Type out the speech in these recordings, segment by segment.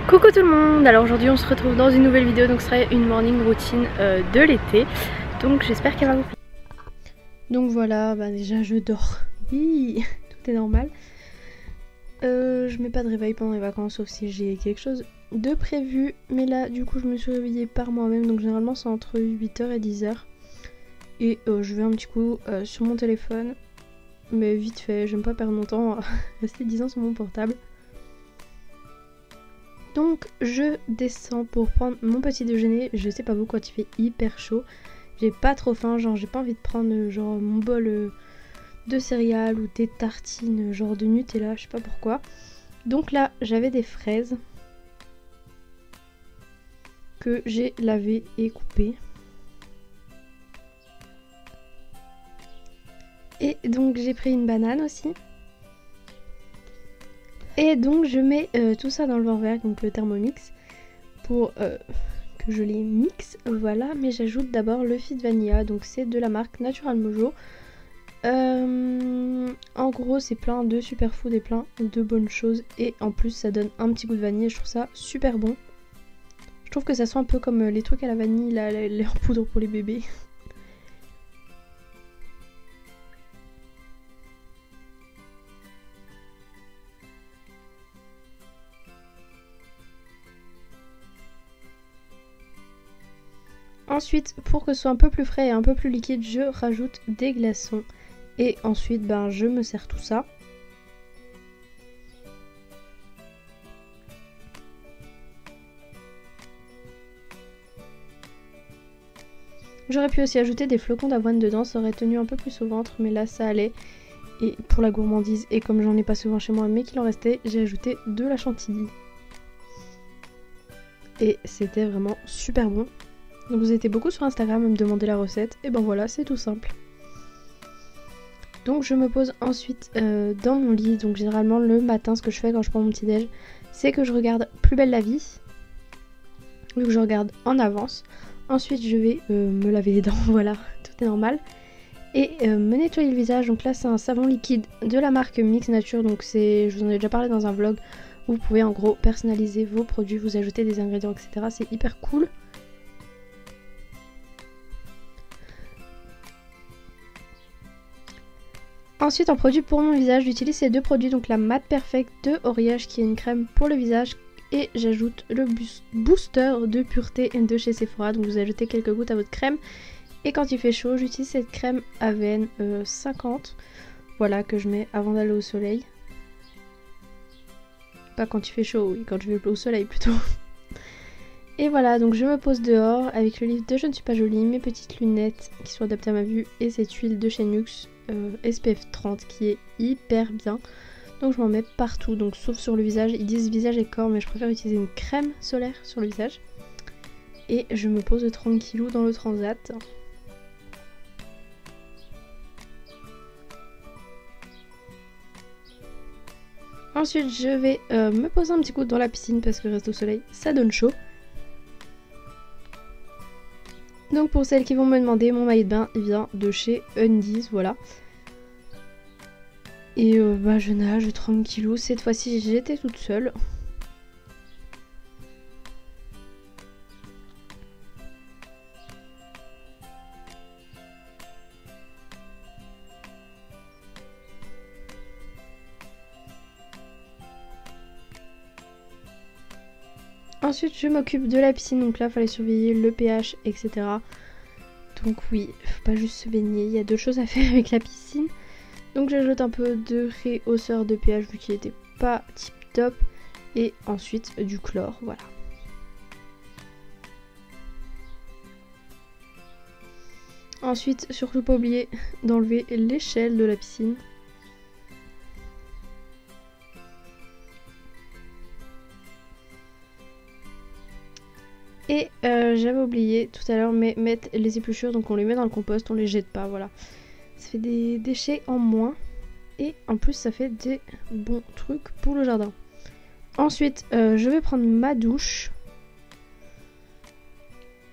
Coucou tout le monde, alors aujourd'hui on se retrouve dans une nouvelle vidéo, donc ce sera une morning routine de l'été, donc j'espère qu'elle va vous plaire. Donc voilà, déjà je dors, oui, tout est normal. Je mets pas de réveil pendant les vacances sauf si j'ai quelque chose de prévu, mais là du coup je me suis réveillée par moi-même, donc généralement c'est entre 8h et 10h. Et je vais un petit coup sur mon téléphone, mais vite fait, j'aime pas perdre mon temps à rester 10 ans sur mon portable. Donc je descends pour prendre mon petit déjeuner. Je sais pas vous, quand il fait hyper chaud, j'ai pas trop faim, genre j'ai pas envie de prendre genre mon bol de céréales ou des tartines genre de Nutella, je sais pas pourquoi. Donc là j'avais des fraises que j'ai lavées et coupées. Et donc j'ai pris une banane aussi. Et donc je mets tout ça dans le verre, donc le Thermomix, pour que je les mixe, voilà. Mais j'ajoute d'abord le Fit Vanilla, donc c'est de la marque Natural Mojo. En gros c'est plein de superfood et plein de bonnes choses, et en plus ça donne un petit goût de vanille et je trouve ça super bon. Je trouve que ça sent un peu comme les trucs à la vanille, là, les en poudre pour les bébés. Ensuite, pour que ce soit un peu plus frais et un peu plus liquide, je rajoute des glaçons. Et ensuite, je me sers tout ça. J'aurais pu aussi ajouter des flocons d'avoine dedans, ça aurait tenu un peu plus au ventre, mais là ça allait. Et pour la gourmandise, et comme j'en ai pas souvent chez moi mais qu'il en restait, j'ai ajouté de la chantilly. Et c'était vraiment super bon. Donc vous étiez beaucoup sur Instagram à me demander la recette, et ben voilà, c'est tout simple. Donc je me pose ensuite dans mon lit. Donc généralement le matin, ce que je fais quand je prends mon petit déj, c'est que je regarde Plus belle la vie, vu que je regarde en avance. Ensuite je vais me laver les dents, voilà, tout est normal. Et me nettoyer le visage. Donc là c'est un savon liquide de la marque Mix Nature, donc je vous en ai déjà parlé dans un vlog. Vous pouvez en gros personnaliser vos produits, vous ajouter des ingrédients, etc. C'est hyper cool. Ensuite, en produit pour mon visage, j'utilise ces deux produits, donc la Matte Perfect de Oriage qui est une crème pour le visage, et j'ajoute le booster de pureté de chez Sephora. Donc vous ajoutez quelques gouttes à votre crème, et quand il fait chaud, j'utilise cette crème Aven 50, voilà, que je mets avant d'aller au soleil. Pas quand il fait chaud, oui, quand je vais au soleil plutôt. Et voilà, donc je me pose dehors avec le livre de Je ne suis pas jolie, mes petites lunettes qui sont adaptées à ma vue, et cette huile de chez Nuxe SPF 30 qui est hyper bien. Donc je m'en mets partout, donc sauf sur le visage. Ils disent visage et corps, mais je préfère utiliser une crème solaire sur le visage. Et je me pose tranquillou dans le transat. Ensuite je vais me poser un petit coup dans la piscine parce que rester au soleil ça donne chaud. Donc pour celles qui vont me demander, mon maillot de bain il vient de chez Undies, voilà. Et je nage tranquillou, cette fois-ci j'étais toute seule. Ensuite je m'occupe de la piscine, donc là il fallait surveiller le pH, etc. Donc oui, faut pas juste se baigner, il y a d'autres choses à faire avec la piscine. Donc j'ajoute un peu de réhausseur de pH vu qu'il était pas tip top. Et ensuite du chlore, voilà. Ensuite, surtout pas oublier d'enlever l'échelle de la piscine. Et j'avais oublié tout à l'heure, mais mettre les épluchures, donc on les met dans le compost, on les jette pas, voilà. Ça fait des déchets en moins, et en plus ça fait des bons trucs pour le jardin. Ensuite je vais prendre ma douche.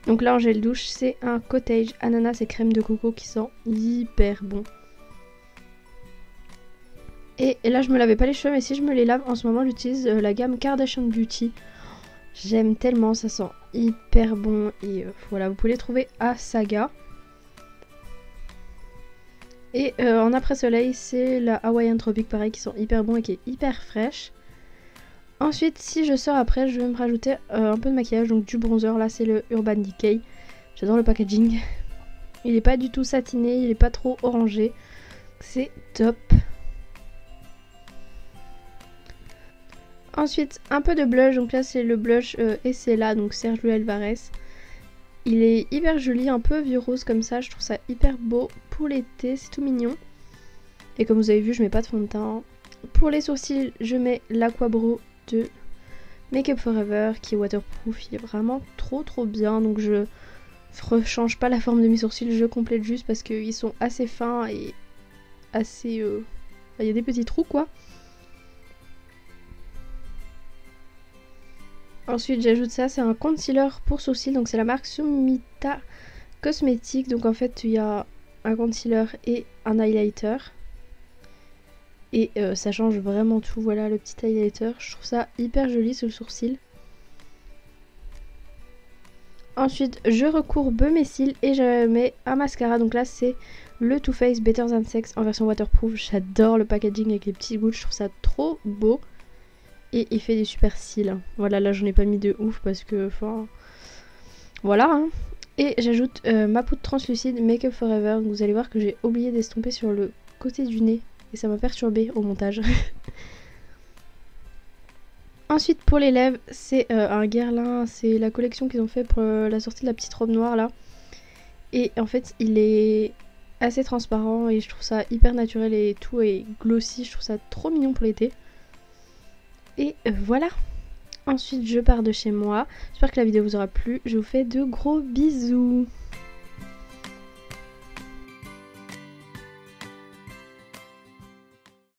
Donc là en gel douche c'est un cottage ananas et crème de coco qui sent hyper bon. Et là je me lavais pas les cheveux, mais si je me les lave en ce moment j'utilise la gamme Kardashian Beauty. J'aime tellement, ça sent hyper bon. Et voilà, vous pouvez les trouver à Saga. Et en après-soleil, c'est la Hawaiian Tropic, pareil, qui sont hyper bons et qui est hyper fraîche. Ensuite, si je sors après, je vais me rajouter un peu de maquillage, donc du bronzer. Là, c'est le Urban Decay. J'adore le packaging. Il est pas du tout satiné, il est pas trop orangé. C'est top. Ensuite, un peu de blush. Donc là, c'est le blush Essela, donc Sergio Alvarez. Il est hyper joli, un peu vieux rose comme ça. Je trouve ça hyper beau pour l'été, c'est tout mignon. Et comme vous avez vu, je mets pas de fond de teint. Pour les sourcils, je mets l'Aquabro de Make Up Forever qui est waterproof. Il est vraiment trop bien. Donc je rechange pas la forme de mes sourcils, je complète juste parce qu'ils sont assez fins et assez... il y a des petits trous quoi. Ensuite j'ajoute ça, c'est un concealer pour sourcils, donc c'est la marque Sumita Cosmetics. Donc en fait il y a un concealer et un highlighter. Et ça change vraiment tout, voilà le petit highlighter. Je trouve ça hyper joli sur le sourcil. Ensuite je recourbe mes cils et je mets un mascara. Donc là c'est le Too Faced Better Than Sex en version waterproof. J'adore le packaging avec les petits gouttes, je trouve ça trop beau. Et il fait des super cils. Voilà, là j'en ai pas mis de ouf parce que, enfin, voilà. Hein. Et j'ajoute ma poudre translucide Make Up Forever. Donc vous allez voir que j'ai oublié d'estomper sur le côté du nez. Et ça m'a perturbé au montage. Ensuite pour les lèvres, c'est un Guerlain. C'est la collection qu'ils ont fait pour la sortie de la petite robe noire là. Et en fait il est assez transparent et je trouve ça hyper naturel et tout. Et glossy, je trouve ça trop mignon pour l'été. Et voilà. Ensuite je pars de chez moi. J'espère que la vidéo vous aura plu. Je vous fais de gros bisous.